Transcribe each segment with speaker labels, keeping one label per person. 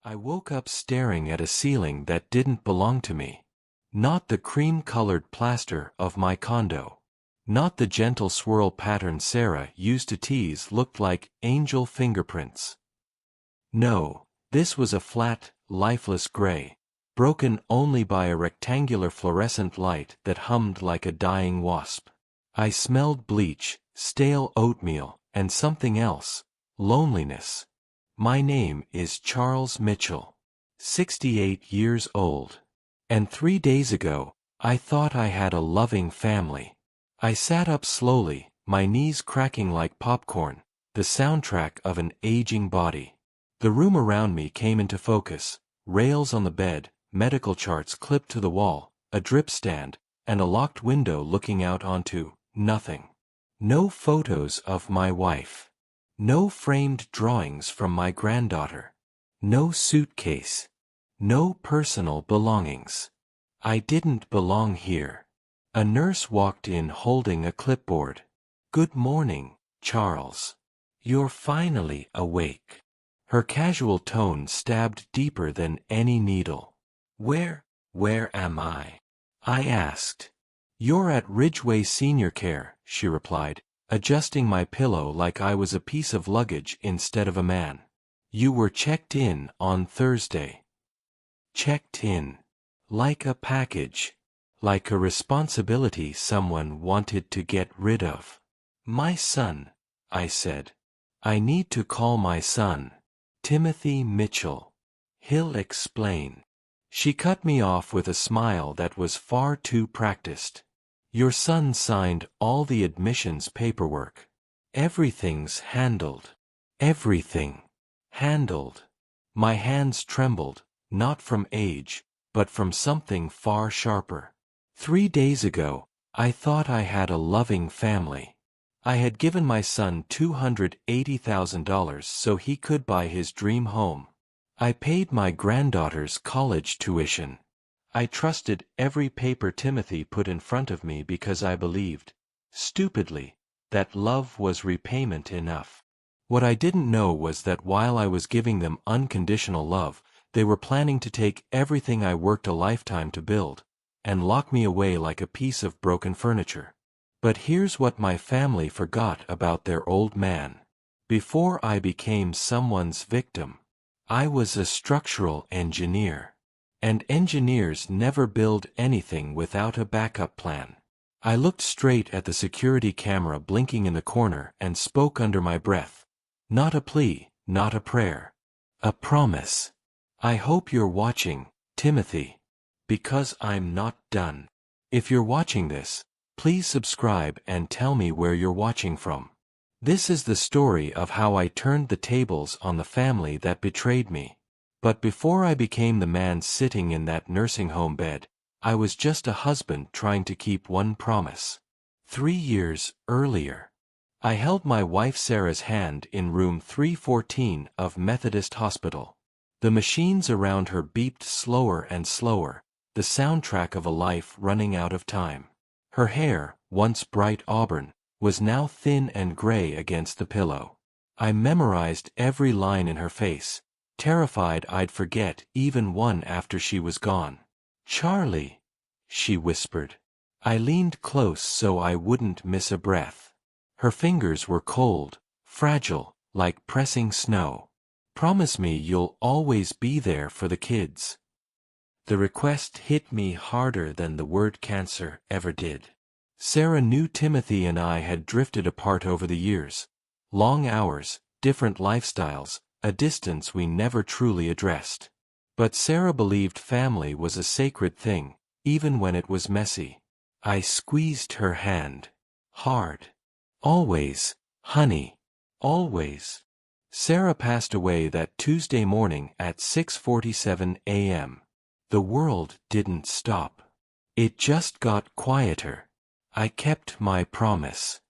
Speaker 1: I woke up staring at a ceiling that didn't belong to me. Not the cream-colored plaster of my condo. Not the gentle swirl pattern Sarah used to tease looked like angel fingerprints. No, this was a flat, lifeless gray, broken only by a rectangular fluorescent light that hummed like a dying wasp. I smelled bleach, stale oatmeal, and something else, loneliness. My name is Charles Mitchell, 68 years old. And 3 days ago, I thought I had a loving family. I sat up slowly, my knees cracking like popcorn, the soundtrack of an aging body. The room around me came into focus, rails on the bed, medical charts clipped to the wall, a drip stand, and a locked window looking out onto nothing. No photos of my wife. No framed drawings from my granddaughter. No suitcase. No personal belongings. I didn't belong here. A nurse walked in holding a clipboard. "Good morning, Charles. You're finally awake." Her casual tone stabbed deeper than any needle. Where am I?" I asked. "You're at Ridgeway Senior Care," she replied, adjusting my pillow like I was a piece of luggage instead of a man. "You were checked in on Thursday." Checked in. Like a package. Like a responsibility someone wanted to get rid of. "My son," I said. "I need to call my son. Timothy Mitchell. He'll explain." She cut me off with a smile that was far too practiced. "Your son signed all the admissions paperwork. Everything's handled." Everything. Handled. My hands trembled, not from age, but from something far sharper. 3 days ago, I thought I had a loving family. I had given my son $280,000 so he could buy his dream home. I paid my granddaughter's college tuition. I trusted every paper Timothy put in front of me because I believed, stupidly, that love was repayment enough. What I didn't know was that while I was giving them unconditional love, they were planning to take everything I worked a lifetime to build, and lock me away like a piece of broken furniture. But here's what my family forgot about their old man. Before I became someone's victim, I was a structural engineer. And engineers never build anything without a backup plan. I looked straight at the security camera blinking in the corner and spoke under my breath. Not a plea, not a prayer. A promise. "I hope you're watching, Timothy. Because I'm not done. If you're watching this, please subscribe and tell me where you're watching from." This is the story of how I turned the tables on the family that betrayed me. But before I became the man sitting in that nursing home bed, I was just a husband trying to keep one promise. 3 years earlier, I held my wife Sarah's hand in room 314 of Methodist Hospital. The machines around her beeped slower and slower, the soundtrack of a life running out of time. Her hair, once bright auburn, was now thin and gray against the pillow. I memorized every line in her face, terrified I'd forget even one after she was gone. "Charlie," she whispered. I leaned close so I wouldn't miss a breath. Her fingers were cold, fragile, like pressing snow. "Promise me you'll always be there for the kids." The request hit me harder than the word cancer ever did. Sarah knew Timothy and I had drifted apart over the years. Long hours, different lifestyles, a distance we never truly addressed. But Sarah believed family was a sacred thing, even when it was messy. I squeezed her hand. Hard. "Always, honey. Always." Sarah passed away that Tuesday morning at 6:47 a.m. The world didn't stop. It just got quieter. I kept my promise.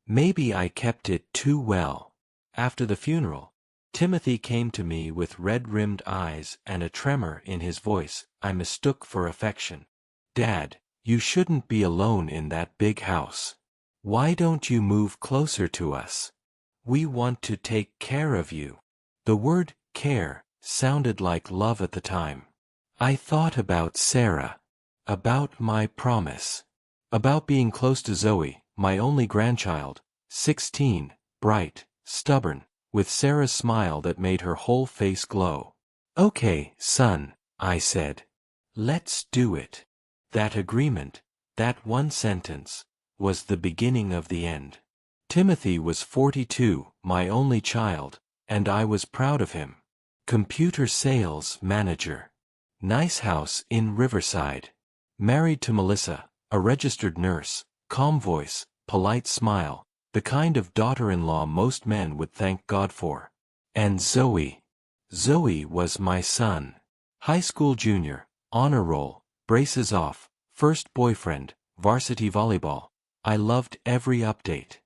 Speaker 1: Maybe I kept it too well. After the funeral, Timothy came to me with red-rimmed eyes and a tremor in his voice I mistook for affection. "Dad, you shouldn't be alone in that big house. Why don't you move closer to us? We want to take care of you." The word care sounded like love at the time. I thought about Sarah, about my promise, about being close to Zoe, my only grandchild, 16, bright, stubborn, with Sarah's smile that made her whole face glow. "Okay, son," I said. "Let's do it." That agreement, that one sentence, was the beginning of the end. Timothy was 42, my only child, and I was proud of him. Computer sales manager. Nice house in Riverside. Married to Melissa, a registered nurse, calm voice, polite smile, the kind of daughter-in-law most men would thank God for. And Zoe. Zoe was my son. High school junior, honor roll, braces off, first boyfriend, varsity volleyball. I loved every update.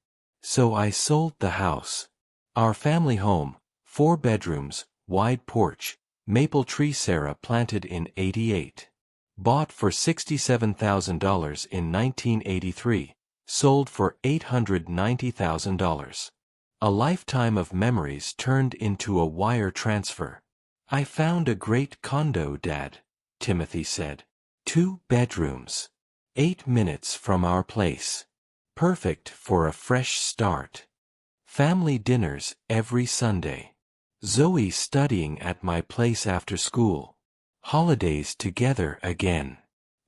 Speaker 1: So I sold the house. Our family home, 4 bedrooms, wide porch, maple tree Sarah planted in '88. Bought for $67,000 in 1983, sold for $890,000. A lifetime of memories turned into a wire transfer. "I found a great condo, Dad," Timothy said. 2 bedrooms. 8 minutes from our place. Perfect for a fresh start. Family dinners every Sunday. Zoe studying at my place after school. Holidays together again.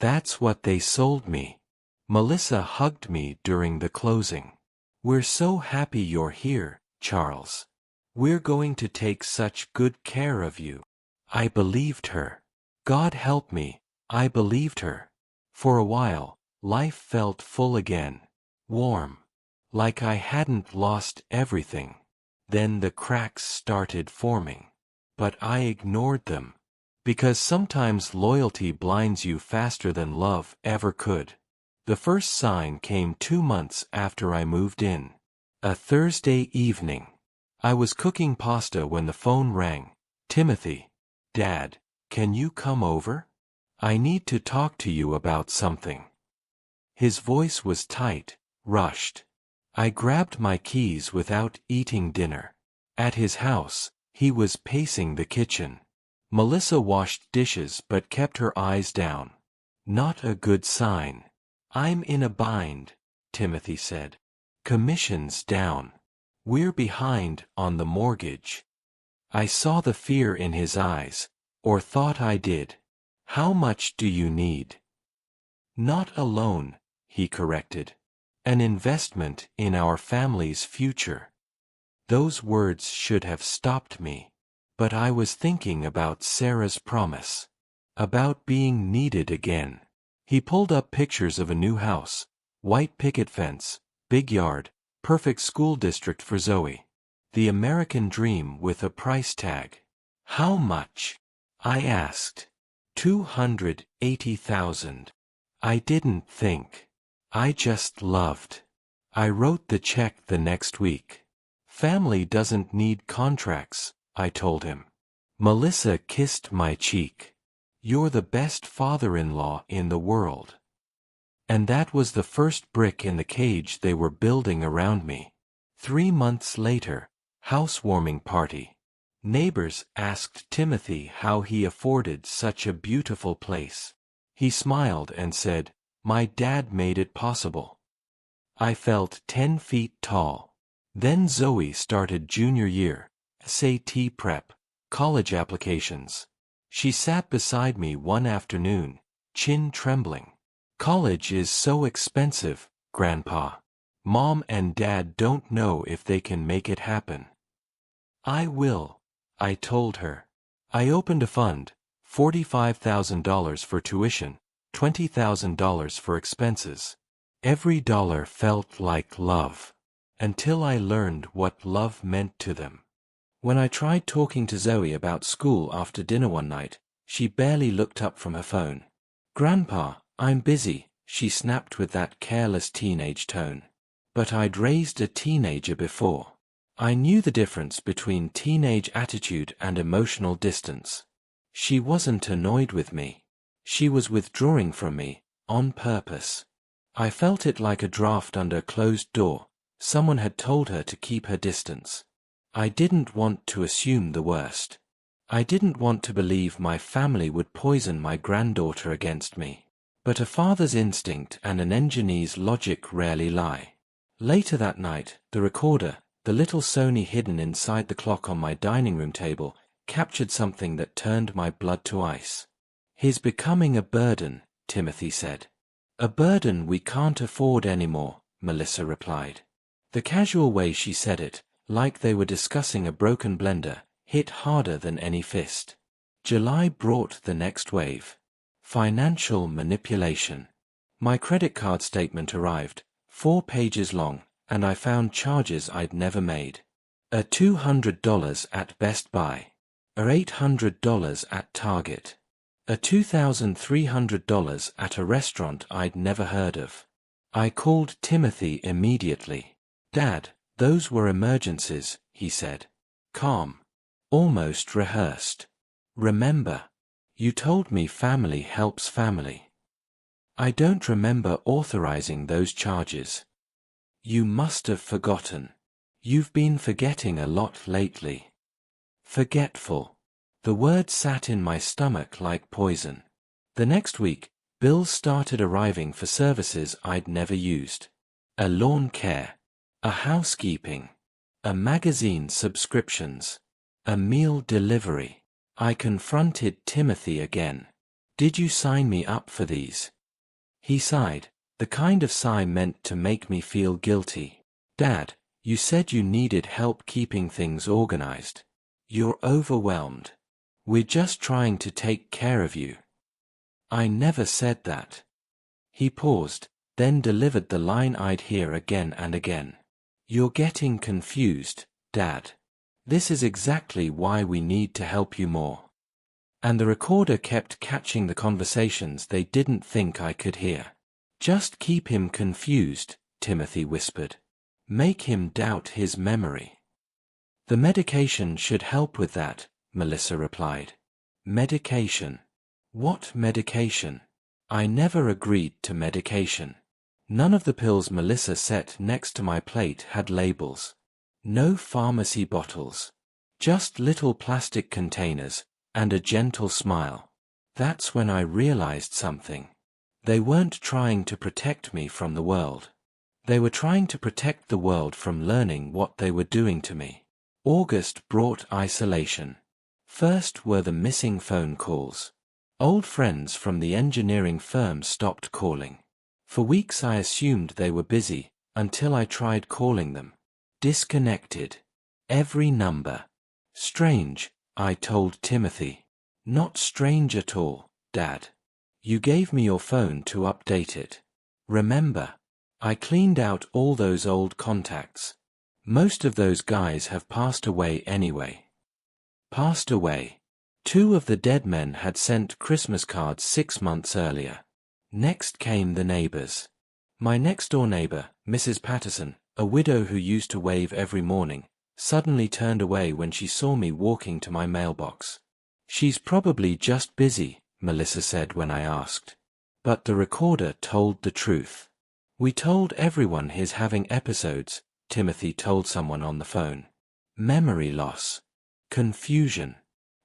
Speaker 1: That's what they sold me. Melissa hugged me during the closing. "We're so happy you're here, Charles. We're going to take such good care of you." I believed her. God help me, I believed her. For a while, life felt full again. Warm. Like I hadn't lost everything. Then the cracks started forming. But I ignored them. Because sometimes loyalty blinds you faster than love ever could. The first sign came 2 months after I moved in. A Thursday evening. I was cooking pasta when the phone rang. "Timothy. Dad, can you come over? I need to talk to you about something." His voice was tight, rushed. I grabbed my keys without eating dinner. At his house, he was pacing the kitchen. Melissa washed dishes but kept her eyes down. Not a good sign. "I'm in a bind," Timothy said. "Commission's down. We're behind on the mortgage." I saw the fear in his eyes, or thought I did. "How much do you need?" "Not a loan," he corrected. "An investment in our family's future." Those words should have stopped me. But I was thinking about Sarah's promise. About being needed again. He pulled up pictures of a new house, white picket fence, big yard, perfect school district for Zoe. The American dream with a price tag. "How much?" I asked. $280,000. I didn't think. I just loved. I wrote the check the next week. "Family doesn't need contracts," I told him. Melissa kissed my cheek. "You're the best father-in-law in the world." And that was the first brick in the cage they were building around me. 3 months later, housewarming party. Neighbors asked Timothy how he afforded such a beautiful place. He smiled and said, "My dad made it possible." I felt 10 feet tall. Then Zoe started junior year, SAT prep, college applications. She sat beside me one afternoon, chin trembling. "College is so expensive, Grandpa. Mom and Dad don't know if they can make it happen." "I will," I told her. I opened a fund, $45,000 for tuition, $20,000 for expenses. Every dollar felt like love. Until I learned what love meant to them. When I tried talking to Zoe about school after dinner one night, she barely looked up from her phone. "Grandpa, I'm busy," she snapped with that careless teenage tone. But I'd raised a teenager before. I knew the difference between teenage attitude and emotional distance. She wasn't annoyed with me. She was withdrawing from me, on purpose. I felt it like a draft under a closed door. Someone had told her to keep her distance. I didn't want to assume the worst. I didn't want to believe my family would poison my granddaughter against me. But a father's instinct and an engineer's logic rarely lie. Later that night, the recorder, the little Sony hidden inside the clock on my dining room table, captured something that turned my blood to ice. "He's becoming a burden," Timothy said. "A burden we can't afford anymore," Melissa replied. The casual way she said it, like they were discussing a broken blender, hit harder than any fist. July brought the next wave. Financial manipulation. My credit card statement arrived, 4 pages long, and I found charges I'd never made. A $200 at Best Buy. A $800 at Target. A $2,300 at a restaurant I'd never heard of. I called Timothy immediately. "Dad, those were emergencies," he said. Calm. Almost rehearsed. "Remember, you told me family helps family." "I don't remember authorizing those charges." "You must have forgotten. You've been forgetting a lot lately." Forgetful. The word sat in my stomach like poison. The next week, bills started arriving for services I'd never used. A lawn care. A housekeeping. A magazine subscriptions. A meal delivery. I confronted Timothy again. "Did you sign me up for these?" He sighed, the kind of sigh meant to make me feel guilty. "Dad, you said you needed help keeping things organized. You're overwhelmed. We're just trying to take care of you." "I never said that." He paused, then delivered the line I'd hear again and again. "You're getting confused, Dad. This is exactly why we need to help you more." And the recorder kept catching the conversations they didn't think I could hear. "Just keep him confused," Timothy whispered. "Make him doubt his memory." "The medication should help with that," Melissa replied. "Medication? What medication?" I never agreed to medication. None of the pills Melissa set next to my plate had labels. No pharmacy bottles. Just little plastic containers, and a gentle smile. That's when I realized something. They weren't trying to protect me from the world. They were trying to protect the world from learning what they were doing to me. August brought isolation. First were the missing phone calls. Old friends from the engineering firm stopped calling. For weeks I assumed they were busy, until I tried calling them. Disconnected. Every number. Strange, I told Timothy. "Not strange at all, Dad. You gave me your phone to update it. Remember? I cleaned out all those old contacts. Most of those guys have passed away anyway." Passed away. 2 of the dead men had sent Christmas cards 6 months earlier. Next came the neighbors. My next-door neighbor, Mrs. Patterson, a widow who used to wave every morning, suddenly turned away when she saw me walking to my mailbox. "She's probably just busy," Melissa said when I asked. But the recorder told the truth. "We told everyone he's having episodes," Timothy told someone on the phone. "Memory loss. Confusion.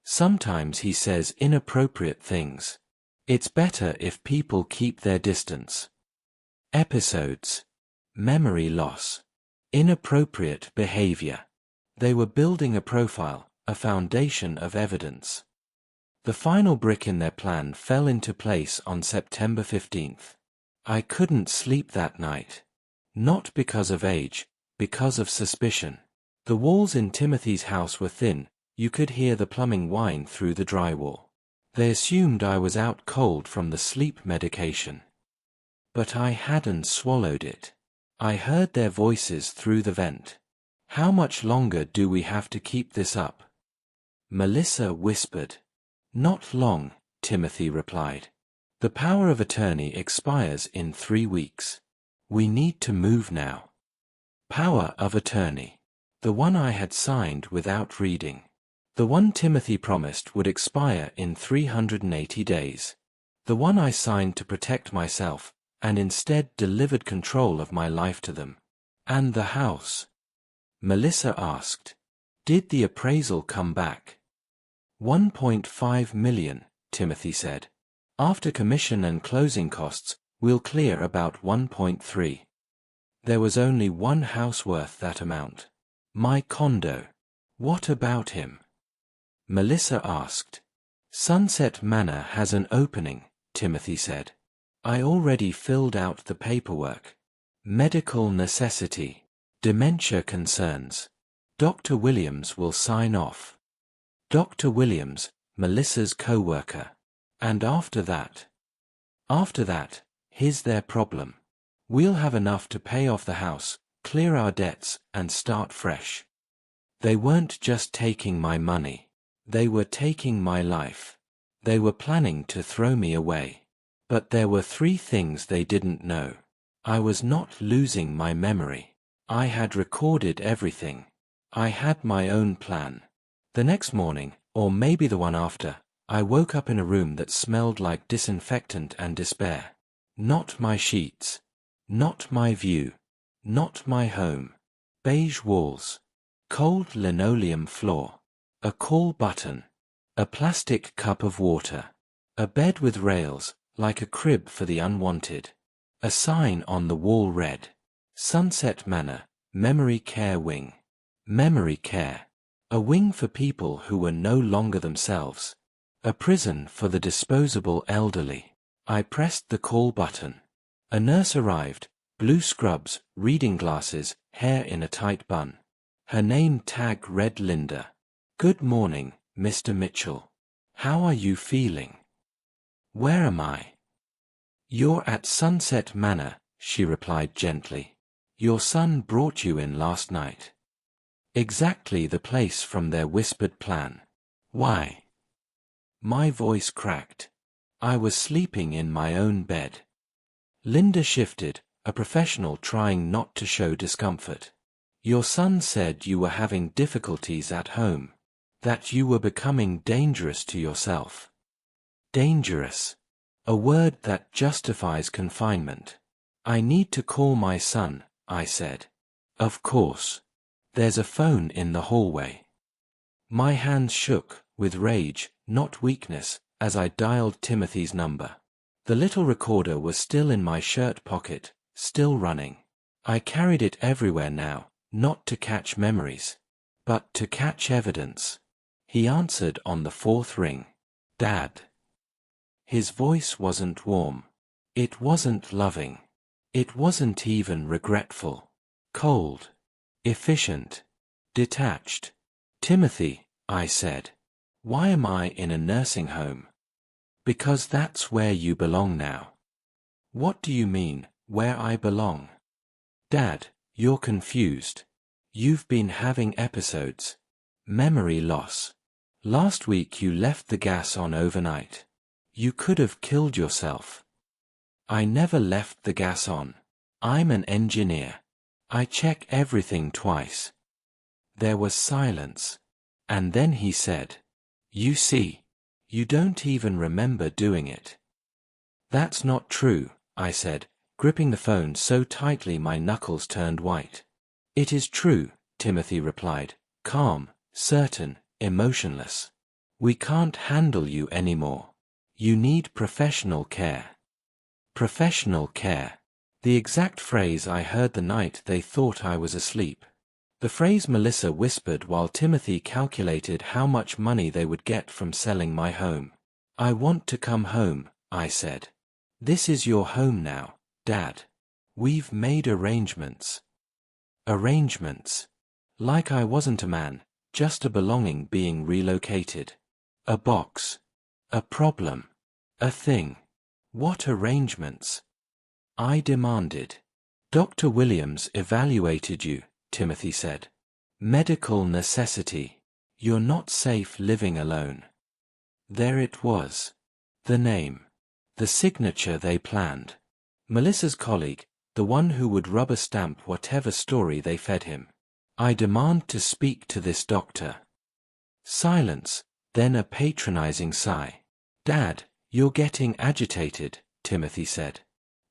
Speaker 1: Sometimes he says inappropriate things. It's better if people keep their distance." Episodes. Memory loss. Inappropriate behavior. They were building a profile, a foundation of evidence. The final brick in their plan fell into place on September 15th. I couldn't sleep that night. Not because of age, because of suspicion. The walls in Timothy's house were thin, you could hear the plumbing whine through the drywall. They assumed I was out cold from the sleep medication. But I hadn't swallowed it. I heard their voices through the vent. "How much longer do we have to keep this up?" Melissa whispered. "Not long," Timothy replied. "The power of attorney expires in 3 weeks. We need to move now." Power of attorney. The one I had signed without reading. The one Timothy promised would expire in 380 days. The one I signed to protect myself, and instead delivered control of my life to them. And the house? Melissa asked. "Did the appraisal come back?" 1.5 million, Timothy said. After commission and closing costs, we'll clear about 1.3. There was only one house worth that amount. My condo. What about him? Melissa asked. Sunset Manor has an opening, Timothy said. I already filled out the paperwork. Medical necessity. Dementia concerns. Dr. Williams will sign off. Dr. Williams, Melissa's co-worker. And after that, here's their problem. We'll have enough to pay off the house, clear our debts, and start fresh. They weren't just taking my money. They were taking my life. They were planning to throw me away. But there were 3 things they didn't know. I was not losing my memory. I had recorded everything. I had my own plan. The next morning, or maybe the one after, I woke up in a room that smelled like disinfectant and despair. Not my sheets. Not my view. Not my home. Beige walls. Cold linoleum floor. A call button. A plastic cup of water. A bed with rails, like a crib for the unwanted. A sign on the wall read, Sunset Manor, Memory Care Wing. Memory care. A wing for people who were no longer themselves. A prison for the disposable elderly. I pressed the call button. A nurse arrived, blue scrubs, reading glasses, hair in a tight bun. Her name tag read Linda. Good morning, Mr. Mitchell. How are you feeling? Where am I? You're at Sunset Manor, she replied gently. Your son brought you in last night. Exactly the place from their whispered plan. Why? My voice cracked. I was sleeping in my own bed. Linda shifted, a professional trying not to show discomfort. Your son said you were having difficulties at home. That you were becoming dangerous to yourself. Dangerous. A word that justifies confinement. I need to call my son, I said. Of course. There's a phone in the hallway. My hands shook, with rage, not weakness, as I dialed Timothy's number. The little recorder was still in my shirt pocket, still running. I carried it everywhere now, not to catch memories, but to catch evidence. He answered on the 4th ring. Dad. His voice wasn't warm. It wasn't loving. It wasn't even regretful. Cold. Efficient. Detached. Timothy, I said. Why am I in a nursing home? Because that's where you belong now. What do you mean, where I belong? Dad, you're confused. You've been having episodes. Memory loss. Last week you left the gas on overnight. You could have killed yourself. I never left the gas on. I'm an engineer. I check everything twice. There was silence. And then he said, You see, you don't even remember doing it. That's not true, I said, gripping the phone so tightly my knuckles turned white. It is true, Timothy replied, calm, certain, emotionless. We can't handle you anymore. You need professional care. Professional care. The exact phrase I heard the night they thought I was asleep. The phrase Melissa whispered while Timothy calculated how much money they would get from selling my home. I want to come home, I said. This is your home now, Dad. We've made arrangements. Arrangements. Like I wasn't a man, just a belonging being relocated. A box. A problem. A thing. What arrangements? I demanded. Dr. Williams evaluated you, Timothy said. Medical necessity. You're not safe living alone. There it was. The name. The signature they planned. Melissa's colleague, the one who would rubber stamp whatever story they fed him. I demand to speak to this doctor. Silence, then a patronizing sigh. Dad, you're getting agitated, Timothy said.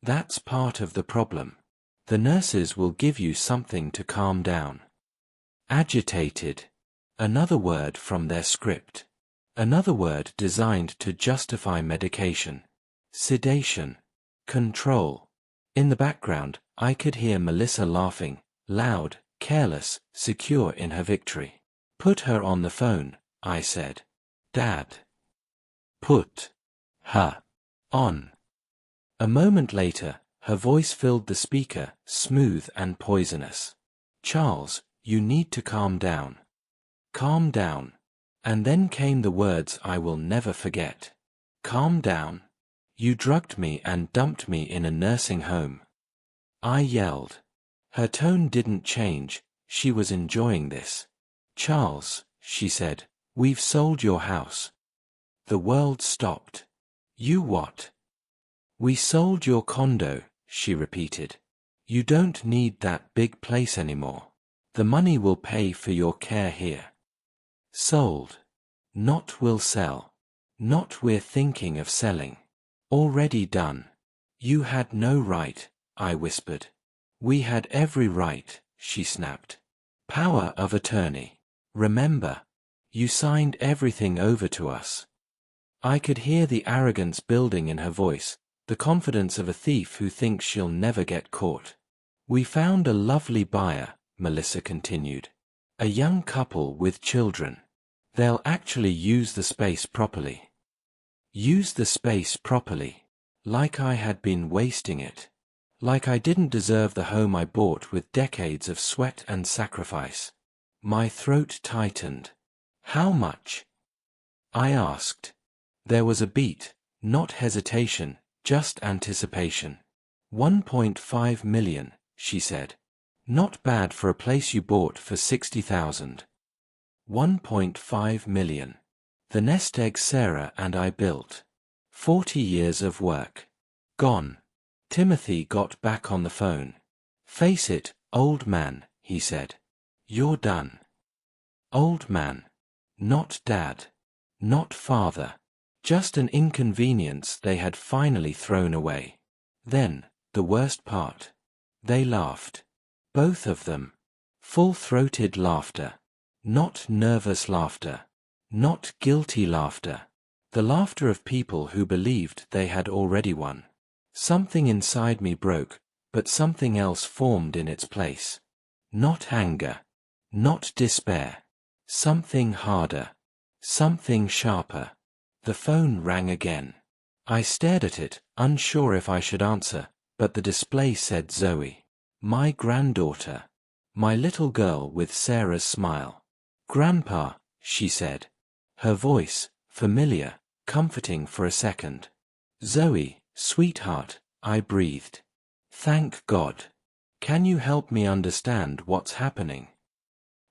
Speaker 1: That's part of the problem. The nurses will give you something to calm down. Agitated. Another word from their script. Another word designed to justify medication. Sedation. Control. In the background, I could hear Melissa laughing, loud, careless, secure in her victory. Put her on the phone, I said. Dad. Put her on. A moment later, her voice filled the speaker, smooth and poisonous. Charles, you need to calm down. Calm down. And then came the words I will never forget. Calm down. You drugged me and dumped me in a nursing home. I yelled. Her tone didn't change, she was enjoying this. Charles, she said, we've sold your house. The world stopped. You what? We sold your condo, she repeated. You don't need that big place anymore. The money will pay for your care here. Sold. Not will sell. Not we're thinking of selling. Already done. You had no right, I whispered. We had every right, she snapped. Power of attorney. Remember. You signed everything over to us. I could hear the arrogance building in her voice, the confidence of a thief who thinks she'll never get caught. We found a lovely buyer, Melissa continued. A young couple with children. They'll actually use the space properly. Use the space properly. Like I had been wasting it. Like I didn't deserve the home I bought with decades of sweat and sacrifice. My throat tightened. How much? I asked. There was a beat, not hesitation, just anticipation. 1.5 million, she said. Not bad for a place you bought for 60,000. 1.5 million. The nest egg Sarah and I built. 40 years of work. Gone. Timothy got back on the phone. Face it, old man, he said. You're done. Old man. Not dad. Not father. Just an inconvenience they had finally thrown away. Then, the worst part. They laughed. Both of them. Full-throated laughter. Not nervous laughter. Not guilty laughter. The laughter of people who believed they had already won. Something inside me broke, but something else formed in its place. Not anger. Not despair. Something harder. Something sharper. The phone rang again. I stared at it, unsure if I should answer, but the display said Zoe. My granddaughter. My little girl with Sarah's smile. Grandpa, she said. Her voice, familiar, comforting for a second. Zoe, sweetheart, I breathed. Thank God. Can you help me understand what's happening?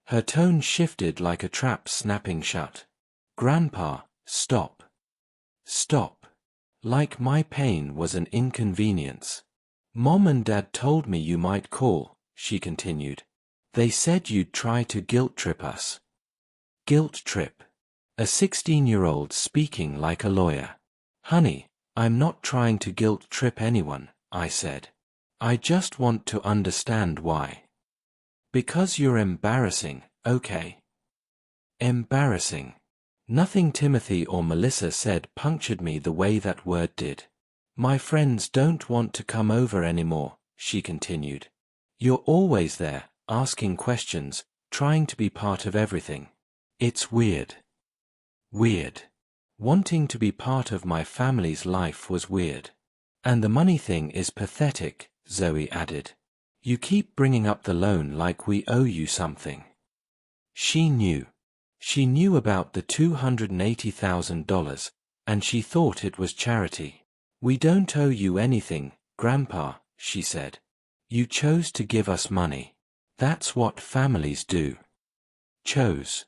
Speaker 1: Her tone shifted like a trap snapping shut. Grandpa, stop. Stop. Like my pain was an inconvenience. Mom and Dad told me you might call, she continued. They said you'd try to guilt trip us. Guilt trip. A 16-year-old speaking like a lawyer. Honey, I'm not trying to guilt trip anyone, I said. I just want to understand why. Because you're embarrassing, okay? Embarrassing. Nothing Timothy or Melissa said punctured me the way that word did. My friends don't want to come over anymore, she continued. You're always there, asking questions, trying to be part of everything. It's weird. Weird. Wanting to be part of my family's life was weird. And the money thing is pathetic, Zoe added. You keep bringing up the loan like we owe you something. She knew. She knew about the $280,000, and she thought it was charity. We don't owe you anything, Grandpa, she said. You chose to give us money. That's what families do. Chose.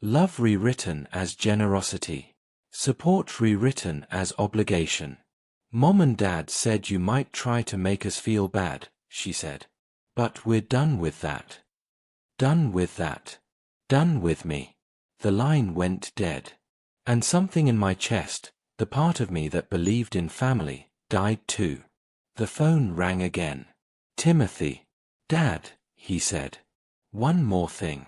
Speaker 1: Love rewritten as generosity. Support rewritten as obligation. Mom and Dad said you might try to make us feel bad, she said. But we're done with that. Done with that. Done with me. The line went dead. And something in my chest, the part of me that believed in family, died too. The phone rang again. Timothy. Dad, he said. One more thing.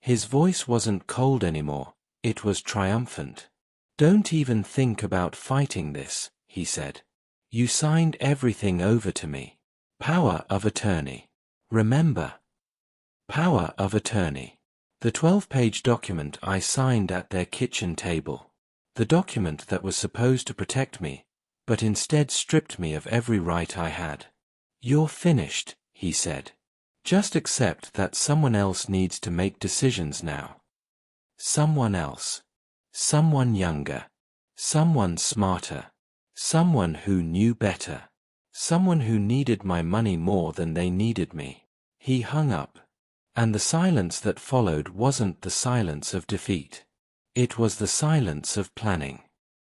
Speaker 1: His voice wasn't cold anymore, It was triumphant. "Don't even think about fighting this," he said. "You signed everything over to me. Power of attorney. Remember? Power of attorney." The 12-page document I signed at their kitchen table. The document that was supposed to protect me, but instead stripped me of every right I had. "You're finished," he said. "Just accept that someone else needs to make decisions now. Someone else. Someone younger. Someone smarter. Someone who knew better. Someone who needed my money more than they needed me." He hung up. And the silence that followed wasn't the silence of defeat. It was the silence of planning.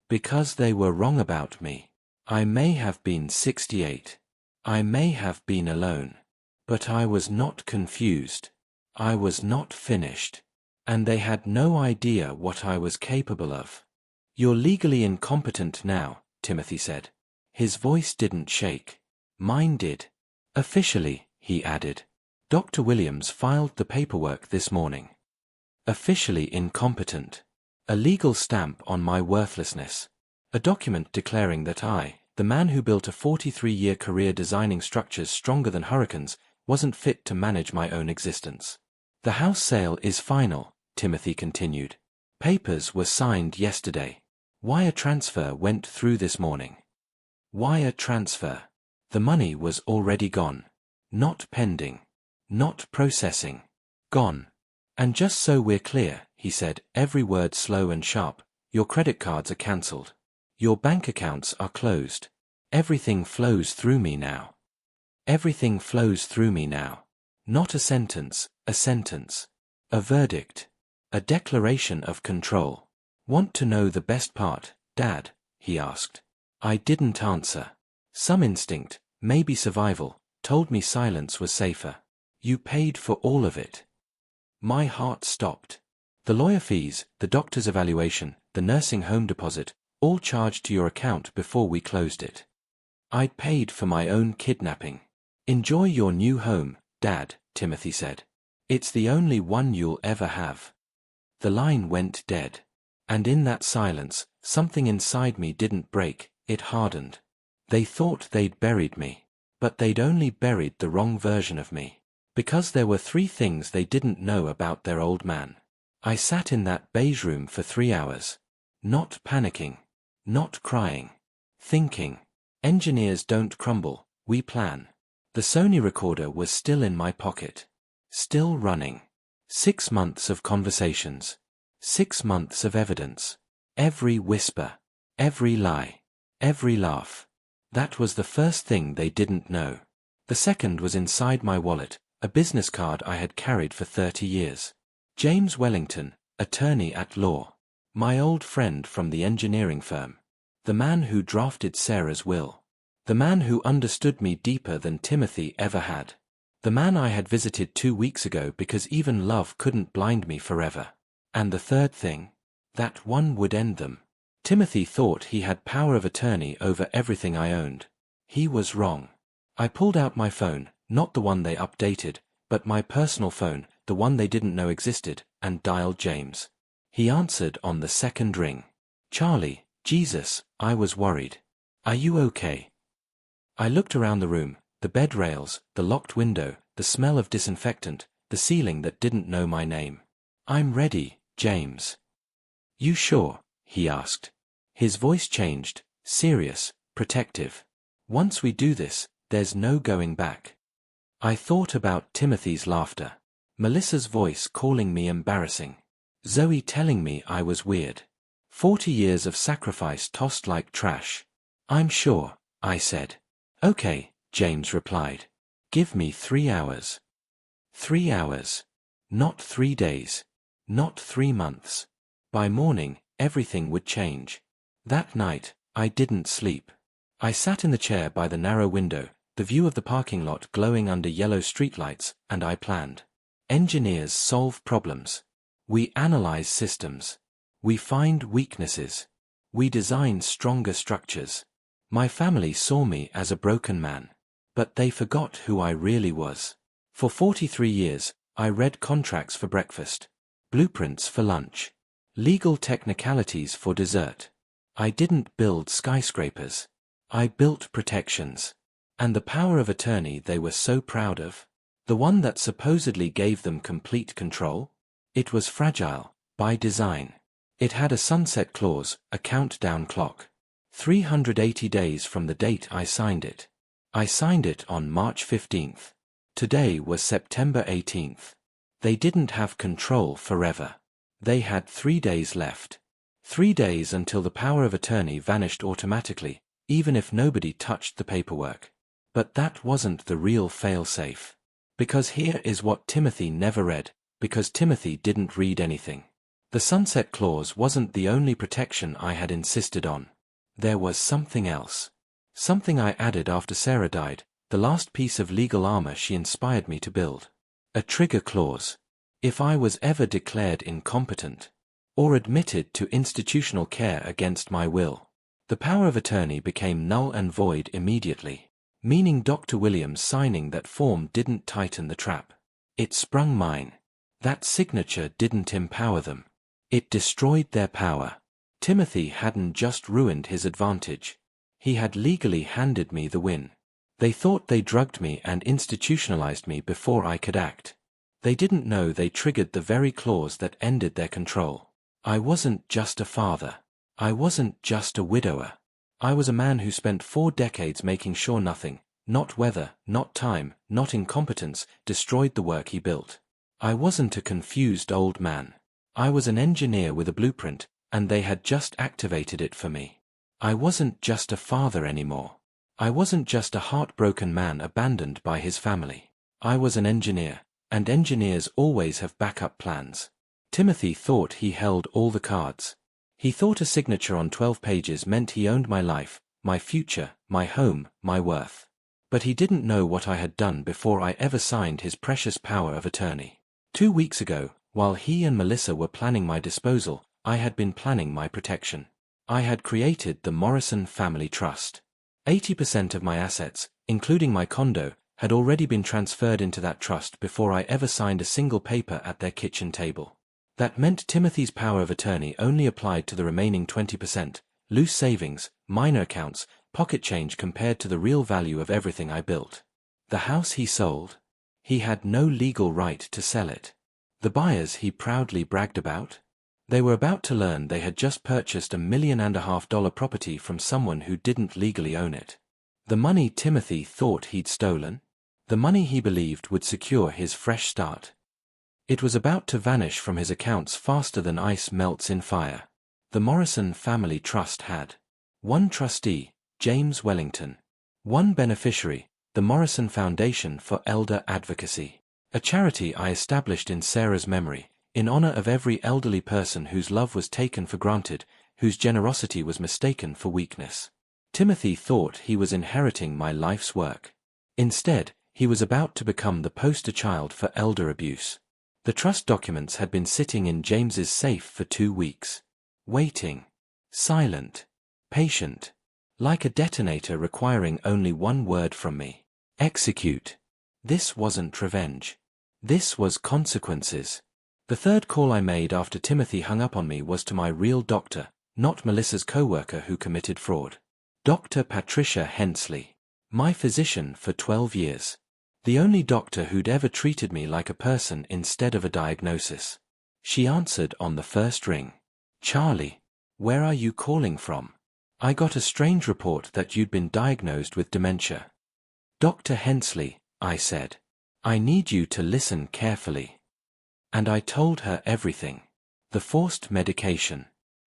Speaker 1: Because they were wrong about me. I may have been 68. I may have been alone. But I was not confused. I was not finished. And they had no idea what I was capable of. "You're legally incompetent now," Timothy said. His voice didn't shake. Mine did. "Officially," he added. "Dr. Williams filed the paperwork this morning. Officially incompetent. A legal stamp on my worthlessness. A document declaring that I, the man who built a 43-year career designing structures stronger than hurricanes, wasn't fit to manage my own existence. The house sale is final," Timothy continued. "Papers were signed yesterday. Wire transfer went through this morning. Wire transfer. The money was already gone. Not pending. Not processing. Gone. And just so we're clear," he said, every word slow and sharp, "your credit cards are cancelled. Your bank accounts are closed. Everything flows through me now. Everything flows through me now. Not a sentence, a sentence. A verdict. A declaration of control." "Want to know the best part, Dad?" he asked. I didn't answer. Some instinct, maybe survival, told me silence was safer. "You paid for all of it." My heart stopped. "The lawyer fees, the doctor's evaluation, the nursing home deposit, all charged to your account before we closed it. I'd paid for my own kidnapping." "Enjoy your new home, Dad," Timothy said. "It's the only one you'll ever have." The line went dead. And in that silence, something inside me didn't break, it hardened. They thought they'd buried me. But they'd only buried the wrong version of me. Because there were 3 things they didn't know about their old man. I sat in that beige room for 3 hours. Not panicking. Not crying. Thinking. Engineers don't crumble, we plan. The Sony recorder was still in my pocket. Still running. 6 months of conversations. 6 months of evidence. Every whisper. Every lie. Every laugh. That was the first thing they didn't know. The second was inside my wallet, a business card I had carried for 30 years. James Wellington, attorney at law. My old friend from the engineering firm. The man who drafted Sarah's will. The man who understood me deeper than Timothy ever had. The man I had visited 2 weeks ago because even love couldn't blind me forever. And the third thing? That one would end them. Timothy thought he had power of attorney over everything I owned. He was wrong. I pulled out my phone, not the one they updated, but my personal phone, the one they didn't know existed, and dialed James. He answered on the second ring. "Charlie, Jesus, I was worried. Are you okay?" I looked around the room, the bed rails, the locked window, the smell of disinfectant, the ceiling that didn't know my name. "I'm ready, James." "You sure?" he asked. His voice changed, serious, protective. "Once we do this, there's no going back." I thought about Timothy's laughter. Melissa's voice calling me embarrassing. Zoe telling me I was weird. 40 years of sacrifice tossed like trash. "I'm sure," I said. "Okay," James replied. "Give me 3 hours." 3 hours. Not 3 days. Not 3 months. By morning, everything would change. That night, I didn't sleep. I sat in the chair by the narrow window, the view of the parking lot glowing under yellow streetlights, and I planned. Engineers solve problems. We analyze systems. We find weaknesses. We design stronger structures. My family saw me as a broken man. But they forgot who I really was. For 43 years, I read contracts for breakfast. Blueprints for lunch. Legal technicalities for dessert. I didn't build skyscrapers. I built protections. And the power of attorney they were so proud of? The one that supposedly gave them complete control? It was fragile, by design. It had a sunset clause, a countdown clock. 380 days from the date I signed it. I signed it on March 15th. Today was September 18th. They didn't have control forever. They had 3 days left. 3 days until the power of attorney vanished automatically, even if nobody touched the paperwork. But that wasn't the real fail-safe. Because here is what Timothy never read, because Timothy didn't read anything. The sunset clause wasn't the only protection I had insisted on. There was something else. Something I added after Sarah died, the last piece of legal armor she inspired me to build. A trigger clause. If I was ever declared incompetent, or admitted to institutional care against my will, the power of attorney became null and void immediately, meaning Dr. Williams signing that form didn't tighten the trap. It sprung mine. That signature didn't empower them. It destroyed their power. Timothy hadn't just ruined his advantage. He had legally handed me the win. They thought they drugged me and institutionalized me before I could act. They didn't know they triggered the very clause that ended their control. I wasn't just a father. I wasn't just a widower. I was a man who spent 4 decades making sure nothing, not weather, not time, not incompetence, destroyed the work he built. I wasn't a confused old man. I was an engineer with a blueprint, and they had just activated it for me. I wasn't just a father anymore. I wasn't just a heartbroken man abandoned by his family. I was an engineer, and engineers always have backup plans. Timothy thought he held all the cards. He thought a signature on 12 pages meant he owned my life, my future, my home, my worth. But he didn't know what I had done before I ever signed his precious power of attorney. 2 weeks ago, while he and Melissa were planning my disposal, I had been planning my protection. I had created the Morrison Family Trust. 80% of my assets, including my condo, had already been transferred into that trust before I ever signed a single paper at their kitchen table. That meant Timothy's power of attorney only applied to the remaining 20%, loose savings, minor accounts, pocket change compared to the real value of everything I built. The house he sold? He had no legal right to sell it. The buyers he proudly bragged about? They were about to learn they had just purchased $1.5 million property from someone who didn't legally own it. The money Timothy thought he'd stolen? The money he believed would secure his fresh start. It was about to vanish from his accounts faster than ice melts in fire. The Morrison Family Trust had 1 trustee, James Wellington. 1 beneficiary, the Morrison Foundation for Elder Advocacy. A charity I established in Sarah's memory, in honor of every elderly person whose love was taken for granted, whose generosity was mistaken for weakness. Timothy thought he was inheriting my life's work. Instead, he was about to become the poster child for elder abuse. The trust documents had been sitting in James's safe for 2 weeks. Waiting. Silent. Patient. Like a detonator requiring only one word from me. Execute. This wasn't revenge. This was consequences. The third call I made after Timothy hung up on me was to my real doctor, not Melissa's co-worker who committed fraud. Dr. Patricia Hensley. My physician for 12 years. The only doctor who'd ever treated me like a person instead of a diagnosis. She answered on the first ring. Charlie, where are you calling from? I got a strange report that you'd been diagnosed with dementia. Dr. Hensley, I said. I need you to listen carefully. And I told her everything. The forced medication.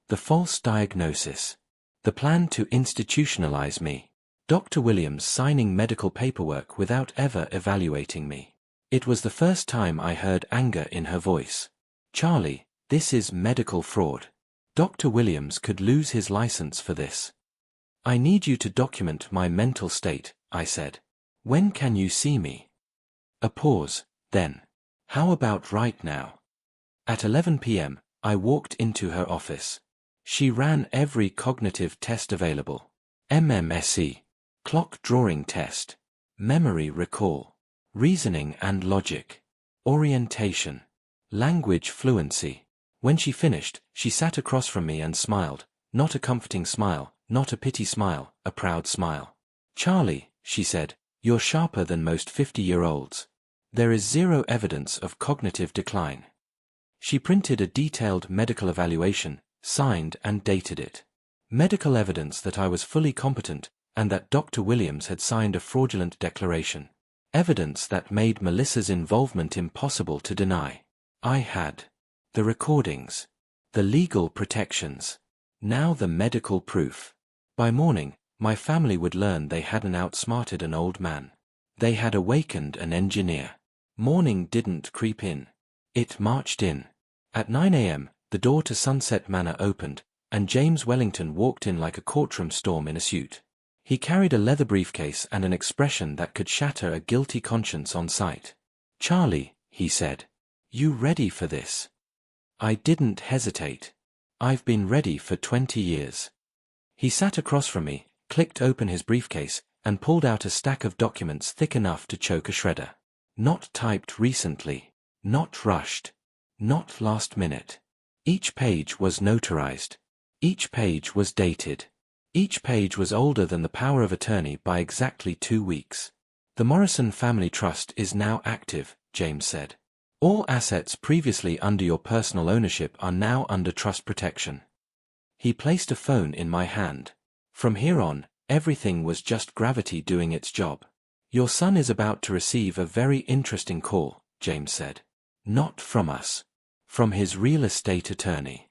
Speaker 1: The false diagnosis. The plan to institutionalize me. Dr. Williams signing medical paperwork without ever evaluating me. It was the first time I heard anger in her voice. Charlie, this is medical fraud. Dr. Williams could lose his license for this. I need you to document my mental state, I said. When can you see me? A pause, then. How about right now? At 11 p.m., I walked into her office. She ran every cognitive test available. MMSE. Clock drawing test. Memory recall. Reasoning and logic. Orientation. Language fluency. When she finished, she sat across from me and smiled, not a comforting smile, not a pity smile, a proud smile. "Charlie," she said, "you're sharper than most 50-year-olds. There is zero evidence of cognitive decline." She printed a detailed medical evaluation, signed and dated it. Medical evidence that I was fully competent, and that Dr. Williams had signed a fraudulent declaration. Evidence that made Melissa's involvement impossible to deny. I had the recordings, the legal protections, now the medical proof. By morning, my family would learn they hadn't outsmarted an old man. They had awakened an engineer. Morning didn't creep in. It marched in. At 9 a.m., the door to Sunset Manor opened, and James Wellington walked in like a courtroom storm in a suit. He carried a leather briefcase and an expression that could shatter a guilty conscience on sight. "Charlie," he said, "you ready for this?" I didn't hesitate. "I've been ready for 20 years. He sat across from me, clicked open his briefcase, and pulled out a stack of documents thick enough to choke a shredder. Not typed recently. Not rushed. Not last minute. Each page was notarized. Each page was dated. Each page was older than the power of attorney by exactly 2 weeks. "The Morrison Family Trust is now active," James said. "All assets previously under your personal ownership are now under trust protection." He placed a phone in my hand. "From here on, everything was just gravity doing its job. Your son is about to receive a very interesting call," James said. "Not from us. From his real estate attorney."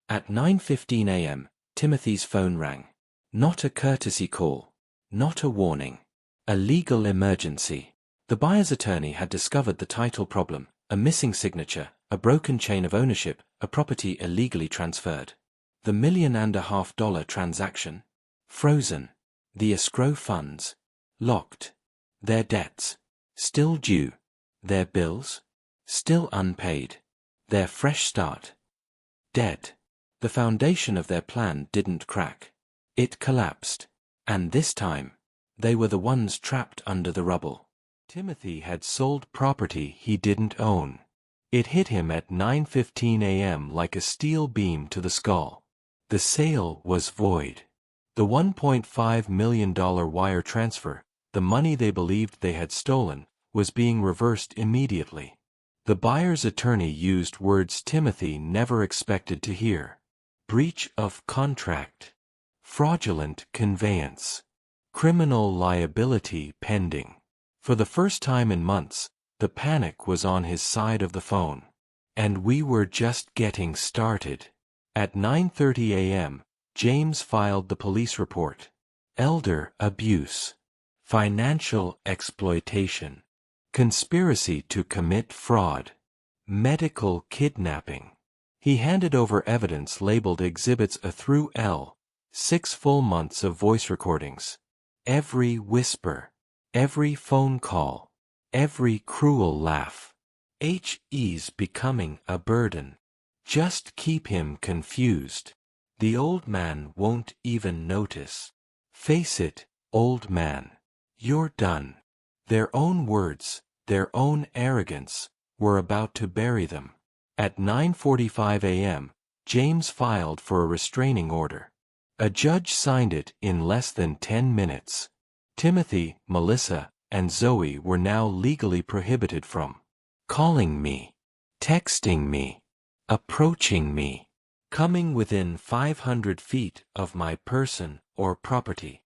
Speaker 1: At 9:15 a.m., Timothy's phone rang. Not a courtesy call. Not a warning. A legal emergency. The buyer's attorney had discovered the title problem, a missing signature, a broken chain of ownership, a property illegally transferred. The $1.5 million transaction? Frozen. The escrow funds? Locked. Their debts? Still due. Their bills? Still unpaid. Their fresh start? Dead. The foundation of their plan didn't crack. It collapsed. And this time, they were the ones trapped under the rubble. Timothy had sold property he didn't own. It hit him at 9:15 a.m. like a steel beam to the skull. The sale was void. The $1.5 million wire transfer, the money they believed they had stolen, was being reversed immediately. The buyer's attorney used words Timothy never expected to hear. Breach of contract. Fraudulent conveyance. Criminal liability pending. For the first time in months, the panic was on his side of the phone. And we were just getting started. At 9:30 a.m., James filed the police report. Elder abuse. Financial exploitation. Conspiracy to commit fraud. Medical kidnapping. He handed over evidence labeled Exhibits A through L, 6 full months of voice recordings. Every whisper. Every phone call. Every cruel laugh. He's becoming a burden. Just keep him confused. The old man won't even notice. Face it, old man. You're done. Their own words, their own arrogance, were about to bury them. At 9:45 a.m., James filed for a restraining order. A judge signed it in less than 10 minutes. Timothy, Melissa, and Zoe were now legally prohibited from calling me, texting me, approaching me, coming within 500 feet of my person or property.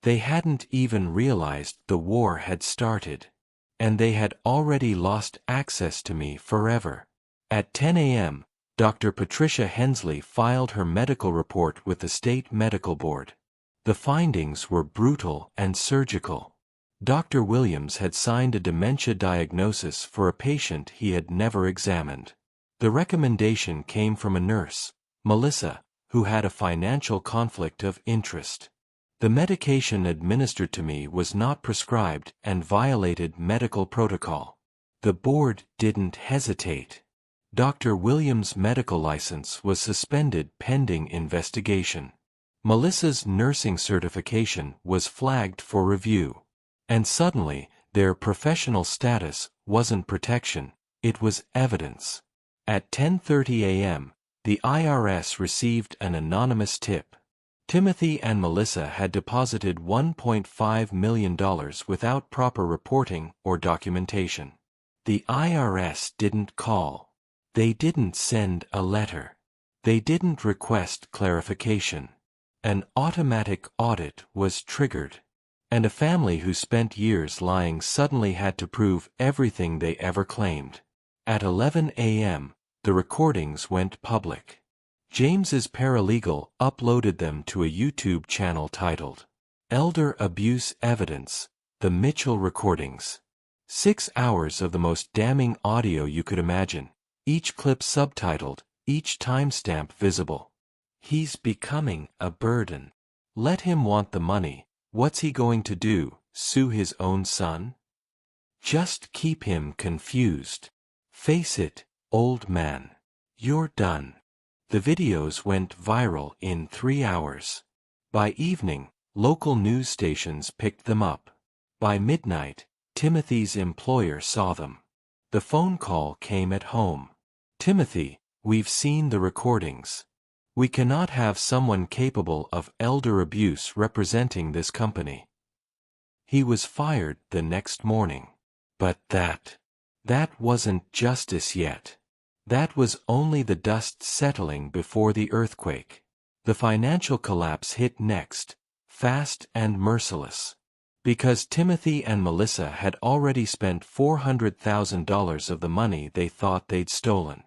Speaker 1: They hadn't even realized the war had started, and they had already lost access to me forever. At 10 a.m., Dr. Patricia Hensley filed her medical report with the State Medical Board. The findings were brutal and surgical. Dr. Williams had signed a dementia diagnosis for a patient he had never examined. The recommendation came from a nurse, Melissa, who had a financial conflict of interest. The medication administered to me was not prescribed and violated medical protocol. The board didn't hesitate. Dr. Williams' medical license was suspended pending investigation. Melissa's nursing certification was flagged for review. And suddenly, their professional status wasn't protection, it was evidence. At 10:30 a.m., the IRS received an anonymous tip. Timothy and Melissa had deposited $1.5 million without proper reporting or documentation. The IRS didn't call. They didn't send a letter. They didn't request clarification. An automatic audit was triggered. And a family who spent years lying suddenly had to prove everything they ever claimed. At 11 a.m., the recordings went public. James's paralegal uploaded them to a YouTube channel titled Elder Abuse Evidence, The Mitchell Recordings. 6 hours of the most damning audio you could imagine, each clip subtitled, each timestamp visible. He's becoming a burden. Let him want the money. What's he going to do, sue his own son? Just keep him confused. Face it, old man. You're done. The videos went viral in 3 hours. By evening, local news stations picked them up. By midnight, Timothy's employer saw them. The phone call came at home. Timothy, we've seen the recordings. We cannot have someone capable of elder abuse representing this company. He was fired the next morning. But that wasn't justice yet. That was only the dust settling before the earthquake. The financial collapse hit next, fast and merciless. Because Timothy and Melissa had already spent $400,000 of the money they thought they'd stolen.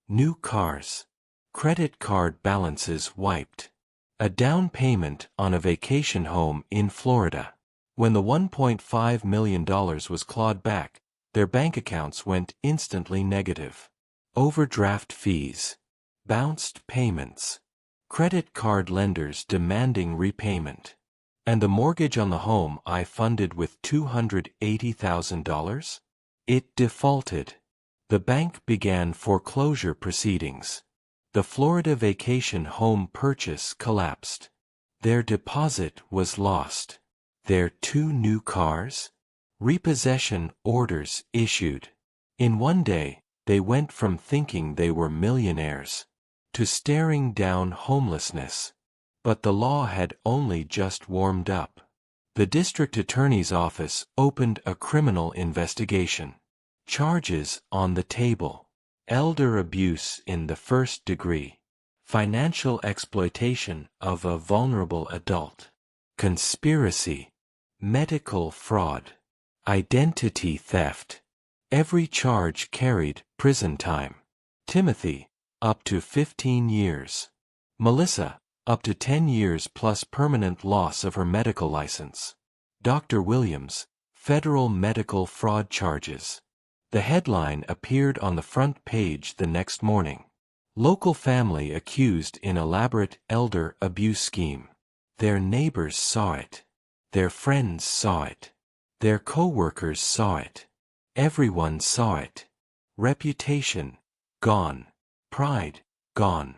Speaker 1: New cars. Credit card balances wiped. A down payment on a vacation home in Florida. When the $1.5 million was clawed back, their bank accounts went instantly negative. Overdraft fees. Bounced payments. Credit card lenders demanding repayment. And the mortgage on the home I funded with $280,000? It defaulted. The bank began foreclosure proceedings. The Florida vacation home purchase collapsed. Their deposit was lost. Their 2 new cars? Repossession orders issued. In one day, they went from thinking they were millionaires to staring down homelessness. But the law had only just warmed up. The district attorney's office opened a criminal investigation. Charges on the table. Elder abuse in the first degree. Financial exploitation of a vulnerable adult. Conspiracy. Medical fraud. Identity theft. Every charge carried prison time. Timothy, up to 15 years. Melissa, up to 10 years plus permanent loss of her medical license. Dr. Williams, federal medical fraud charges. The headline appeared on the front page the next morning. Local family accused in elaborate elder abuse scheme. Their neighbors saw it. Their friends saw it. Their co-workers saw it. Everyone saw it. Reputation, gone. Pride, gone.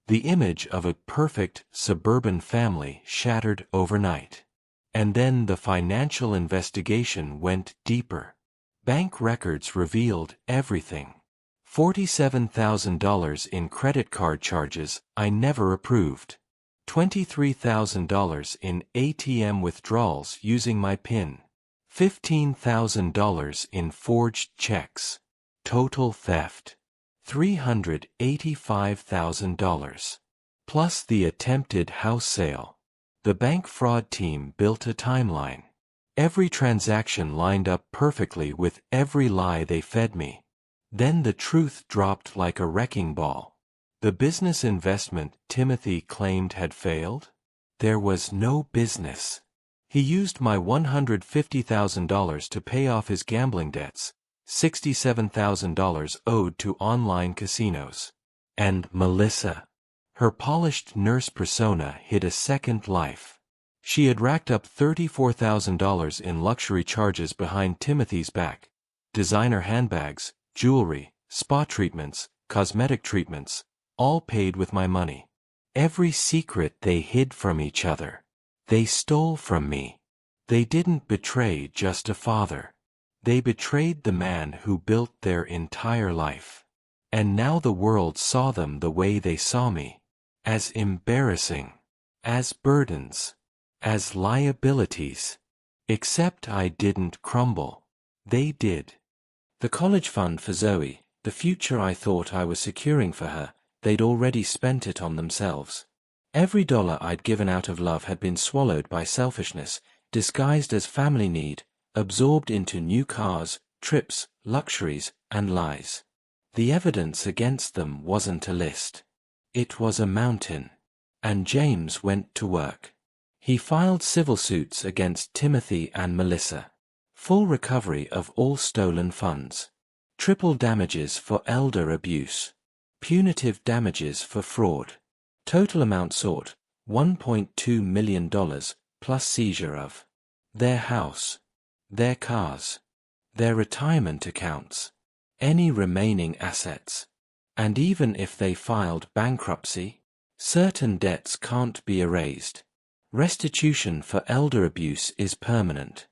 Speaker 1: The image of a perfect suburban family shattered overnight. And then the financial investigation went deeper. Bank records revealed everything. $47,000 in credit card charges I never approved. $23,000 in ATM withdrawals using my PIN. $15,000 in forged checks. Total theft. $385,000. Plus the attempted house sale. The bank fraud team built a timeline. Every transaction lined up perfectly with every lie they fed me. Then the truth dropped like a wrecking ball. The business investment Timothy claimed had failed? There was no business. He used my $150,000 to pay off his gambling debts, $67,000 owed to online casinos. And Melissa. Her polished nurse persona hid a second life. She had racked up $34,000 in luxury charges behind Timothy's back. Designer handbags, jewelry, spa treatments, cosmetic treatments, all paid with my money. Every secret they hid from each other. They stole from me. They didn't betray just a father. They betrayed the man who built their entire life. And now the world saw them the way they saw me. As embarrassing. As burdens. As liabilities. Except I didn't crumble. They did. The college fund for Zoe, the future I thought I was securing for her, they'd already spent it on themselves. Every dollar I'd given out of love had been swallowed by selfishness, disguised as family need, absorbed into new cars, trips, luxuries, and lies. The evidence against them wasn't a list. It was a mountain. And James went to work. He filed civil suits against Timothy and Melissa. Full recovery of all stolen funds. Triple damages for elder abuse. Punitive damages for fraud. Total amount sought, $1.2 million, plus seizure of their house, their cars, their retirement accounts, any remaining assets. And even if they filed bankruptcy, certain debts can't be erased. Restitution for elder abuse is permanent.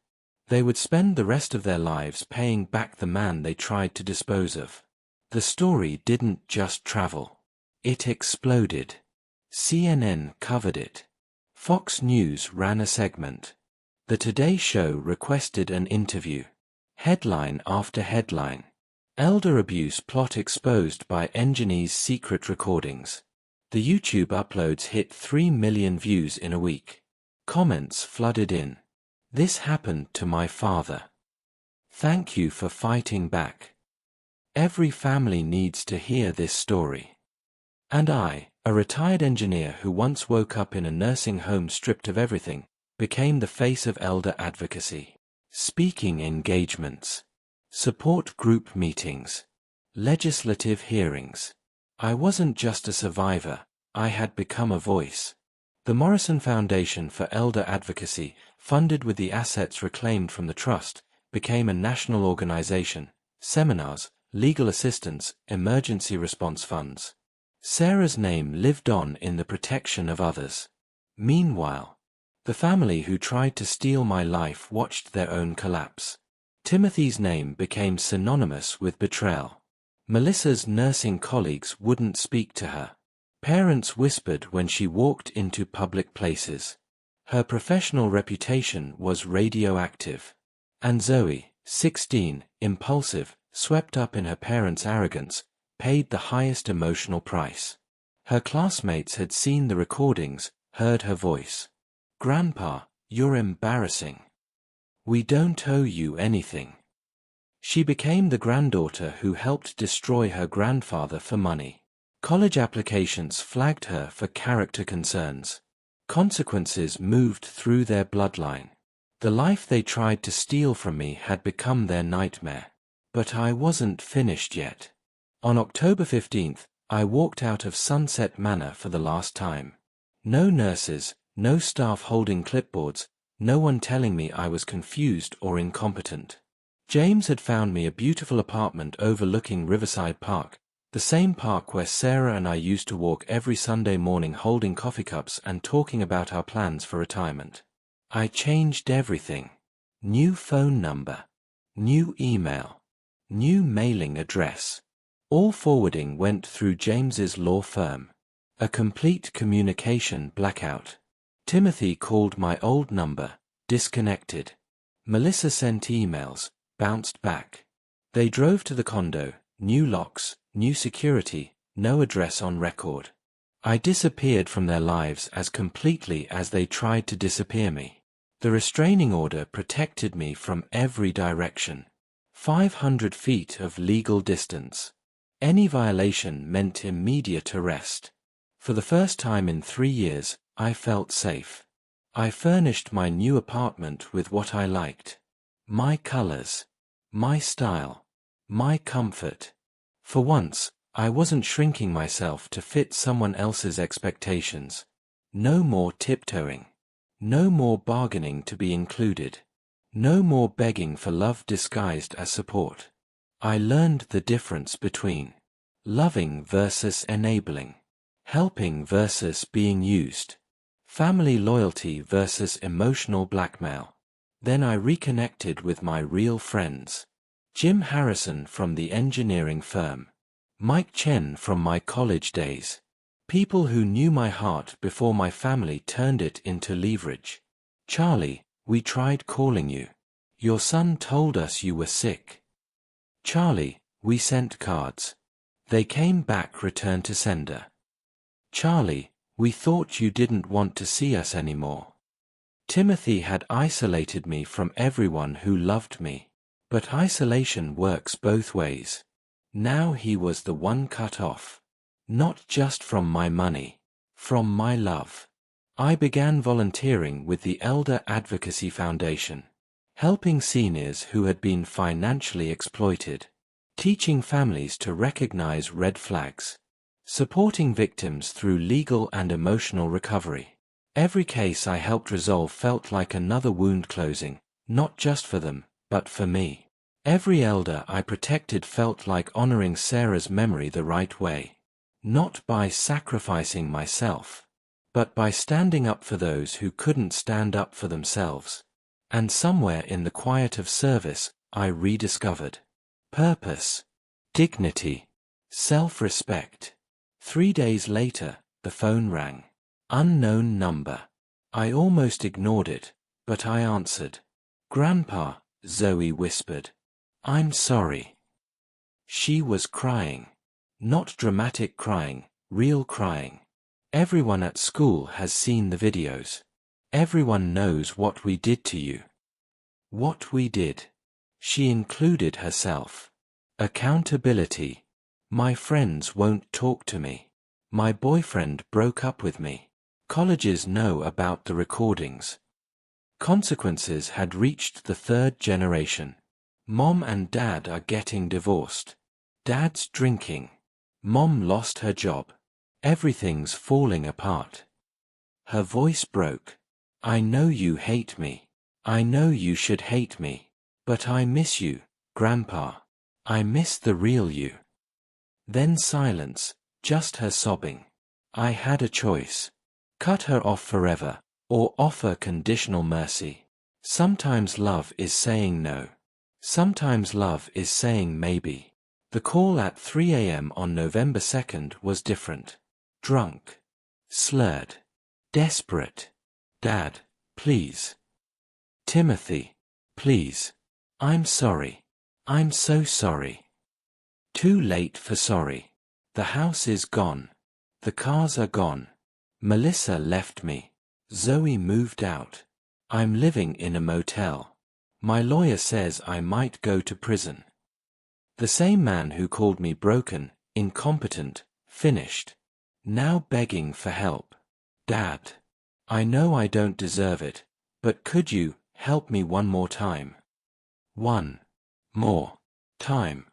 Speaker 1: They would spend the rest of their lives paying back the man they tried to dispose of. The story didn't just travel. It exploded. CNN covered it. Fox News ran a segment. The Today Show requested an interview. Headline after headline. Elder abuse plot exposed by engineer's secret recordings. The YouTube uploads hit 3 million views in a week. Comments flooded in. This happened to my father. Thank you for fighting back. Every family needs to hear this story. And I, a retired engineer who once woke up in a nursing home stripped of everything, became the face of elder advocacy. Speaking engagements. Support group meetings. Legislative hearings. I wasn't just a survivor, I had become a voice. The Morrison Foundation for Elder Advocacy, funded with the assets reclaimed from the trust, became a national organization. Seminars, legal assistance, emergency response funds. Sarah's name lived on in the protection of others. Meanwhile, the family who tried to steal my life watched their own collapse. Timothy's name became synonymous with betrayal. Melissa's nursing colleagues wouldn't speak to her. Parents whispered when she walked into public places. Her professional reputation was radioactive. And Zoe, 16, impulsive, swept up in her parents' arrogance, paid the highest emotional price. Her classmates had seen the recordings, heard her voice. "Grandpa, you're embarrassing. We don't owe you anything." She became the granddaughter who helped destroy her grandfather for money. College applications flagged her for character concerns. Consequences moved through their bloodline. The life they tried to steal from me had become their nightmare. But I wasn't finished yet. On October 15th, I walked out of Sunset Manor for the last time. No nurses, no staff holding clipboards, no one telling me I was confused or incompetent. James had found me a beautiful apartment overlooking Riverside Park, the same park where Sarah and I used to walk every Sunday morning holding coffee cups and talking about our plans for retirement. I changed everything. New phone number. New email. New mailing address. All forwarding went through James's law firm. A complete communication blackout. Timothy called my old number, disconnected. Melissa sent emails, bounced back. They drove to the condo, new locks, new security, no address on record. I disappeared from their lives as completely as they tried to disappear me. The restraining order protected me from every direction. 500 feet of legal distance. Any violation meant immediate arrest. For the first time in 3 years, I felt safe. I furnished my new apartment with what I liked. My colors. My style. My comfort. For once, I wasn't shrinking myself to fit someone else's expectations. No more tiptoeing. No more bargaining to be included. No more begging for love disguised as support. I learned the difference between loving versus enabling, helping versus being used, family loyalty versus emotional blackmail. Then I reconnected with my real friends. Jim Harrison from the engineering firm. Mike Chen from my college days. People who knew my heart before my family turned it into leverage. Charlie, we tried calling you. Your son told us you were sick. Charlie, we sent cards. They came back returned to sender. Charlie, we thought you didn't want to see us anymore. Timothy had isolated me from everyone who loved me. But isolation works both ways. Now he was the one cut off. Not just from my money. From my love. I began volunteering with the Elder Advocacy Foundation. Helping seniors who had been financially exploited. Teaching families to recognize red flags. Supporting victims through legal and emotional recovery. Every case I helped resolve felt like another wound closing, not just for them, but for me. Every elder I protected felt like honoring Sarah's memory the right way. Not by sacrificing myself, but by standing up for those who couldn't stand up for themselves. And somewhere in the quiet of service, I rediscovered purpose, dignity, self-respect. 3 days later, the phone rang. Unknown number. I almost ignored it, but I answered. Grandpa, Zoe whispered. I'm sorry. She was crying. Not dramatic crying, real crying. Everyone at school has seen the videos. Everyone knows what we did to you. What we did. She included herself. Accountability. My friends won't talk to me. My boyfriend broke up with me. Colleges know about the recordings. Consequences had reached the third generation. Mom and Dad are getting divorced. Dad's drinking. Mom lost her job. Everything's falling apart. Her voice broke. I know you hate me. I know you should hate me. But I miss you, Grandpa. I miss the real you. Then silence, just her sobbing. I had a choice. Cut her off forever, or offer conditional mercy. Sometimes love is saying no. Sometimes love is saying maybe. The call at 3 a.m. on November 2nd was different. Drunk. Slurred. Desperate. Dad, please. Timothy, please. I'm sorry. I'm so sorry. Too late for sorry. The house is gone. The cars are gone. Melissa left me. Zoe moved out. I'm living in a motel. My lawyer says I might go to prison. The same man who called me broken, incompetent, finished. Now begging for help. Dad. I know I don't deserve it, but could you help me one more time? One more time.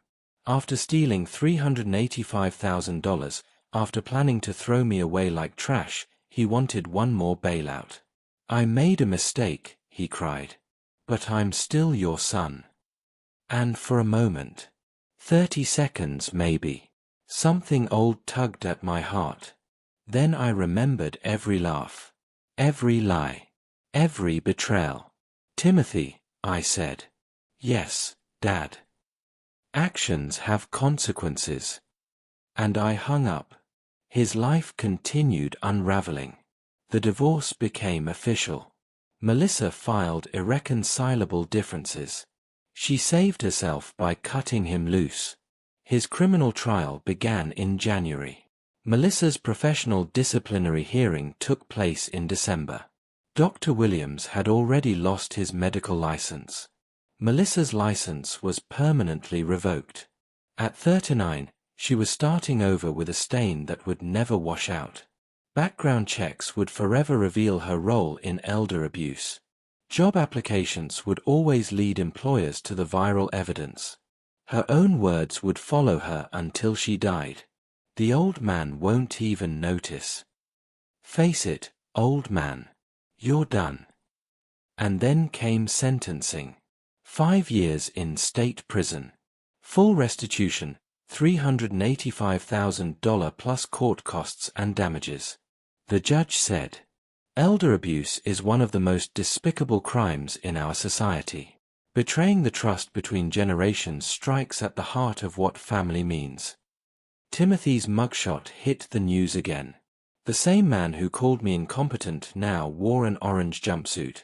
Speaker 1: After stealing $385,000, after planning to throw me away like trash, he wanted one more bailout. I made a mistake, he cried. But I'm still your son. And for a moment, 30 seconds maybe, something old tugged at my heart. Then I remembered every laugh, every lie, every betrayal. Timothy, I said. Yes, Dad. Actions have consequences. And I hung up. His life continued unraveling. The divorce became official. Melissa filed irreconcilable differences. She saved herself by cutting him loose. His criminal trial began in January. Melissa's professional disciplinary hearing took place in December. Dr. Williams had already lost his medical license. Melissa's license was permanently revoked. At 39, she was starting over with a stain that would never wash out. Background checks would forever reveal her role in elder abuse. Job applications would always lead employers to the viral evidence. Her own words would follow her until she died. The old man won't even notice. Face it, old man. You're done. And then came sentencing. 5 years in state prison. Full restitution, $385,000 plus court costs and damages. The judge said, elder abuse is one of the most despicable crimes in our society. Betraying the trust between generations strikes at the heart of what family means. Timothy's mugshot hit the news again. The same man who called me incompetent now wore an orange jumpsuit.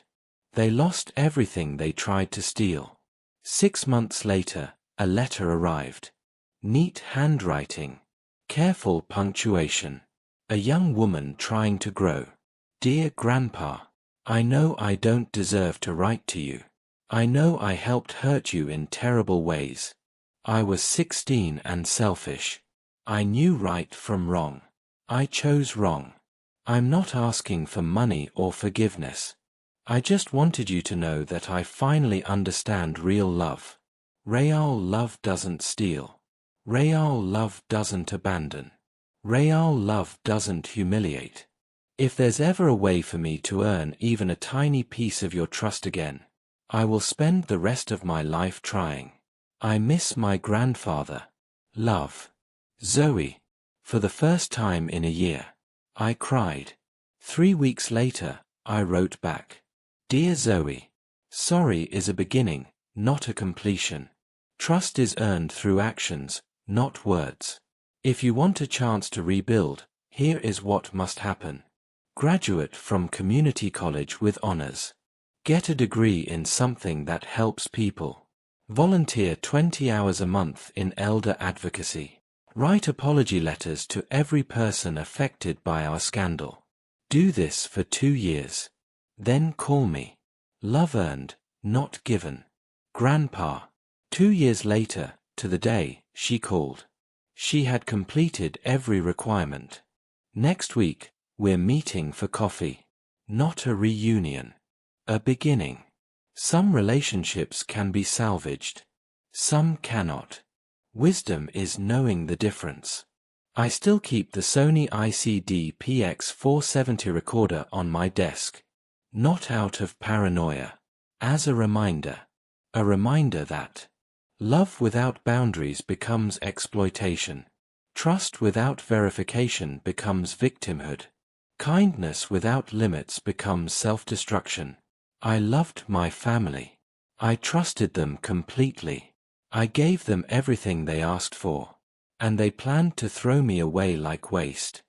Speaker 1: They lost everything they tried to steal. 6 months later, a letter arrived. Neat handwriting. Careful punctuation. A young woman trying to grow. Dear Grandpa, I know I don't deserve to write to you. I know I helped hurt you in terrible ways. I was 16 and selfish. I knew right from wrong. I chose wrong. I'm not asking for money or forgiveness. I just wanted you to know that I finally understand real love. Real love doesn't steal. Real love doesn't abandon. Real love doesn't humiliate. If there's ever a way for me to earn even a tiny piece of your trust again, I will spend the rest of my life trying. I miss my grandfather. Love. Zoe. For the first time in a year. I cried. 3 weeks later, I wrote back. Dear Zoe, sorry is a beginning, not a completion. Trust is earned through actions, not words. If you want a chance to rebuild, here is what must happen. Graduate from community college with honors. Get a degree in something that helps people. Volunteer 20 hours a month in elder advocacy. Write apology letters to every person affected by our scandal. Do this for 2 years. Then call me. Love earned, not given. Grandpa. 2 years later, to the day, she called. She had completed every requirement. Next week, we're meeting for coffee. Not a reunion. A beginning. Some relationships can be salvaged. Some cannot. Wisdom is knowing the difference. I still keep the Sony ICD PX470 recorder on my desk. Not out of paranoia. As a reminder. A reminder that love without boundaries becomes exploitation. Trust without verification becomes victimhood. Kindness without limits becomes self-destruction. I loved my family. I trusted them completely. I gave them everything they asked for. And they planned to throw me away like waste.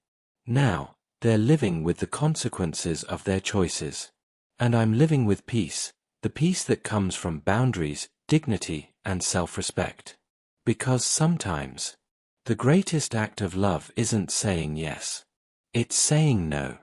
Speaker 1: Now, they're living with the consequences of their choices. And I'm living with peace, the peace that comes from boundaries, dignity, and self-respect. Because sometimes, the greatest act of love isn't saying yes. It's saying no.